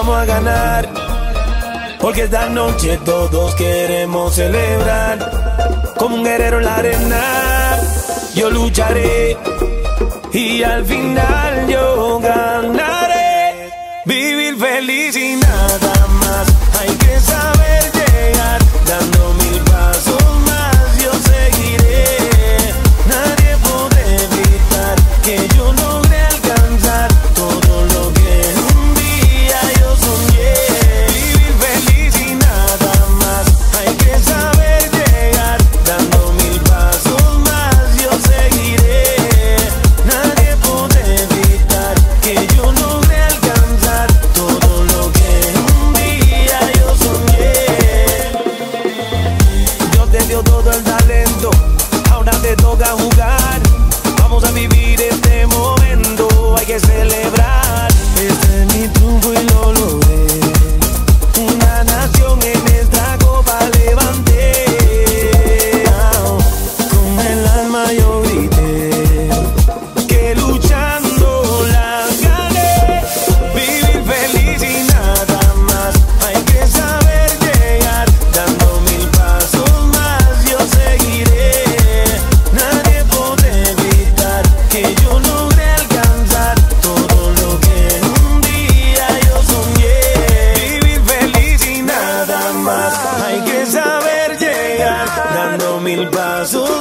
vamos a ganar, porque esta noche todos queremos celebrar. Como un guerrero en la arena, yo lucharé y al final yo ganaré. Vivir feliz y nada más, hay que saber llegar, dando 1000 pasos más yo seguiré. Nadie puede evitar que yo logre alcanzar todo lo que un día yo soñé. Vivir feliz y nada más, hay que saber llegar, dando 1000 pasos más yo seguiré. Nadie puede evitar que yo logre alcanzar todo lo que un día yo soñé. Dios te dio todo el talento, ahora te toca jugar. Vamos a vivir este momento, hay que celebrar. Este es mi triunfo y lo logré. Una nación en esta copa levanté. Con el alma yo grité que luchando la gané. Vivir feliz y nada más, hay que saber llegar, dando 1000 pasos más yo seguiré. Nadie puede evitar que yo logre alcanzar todo lo que un día yo soñé. Vivir feliz y nada más, hay que saber llegar, dando 1000 pasos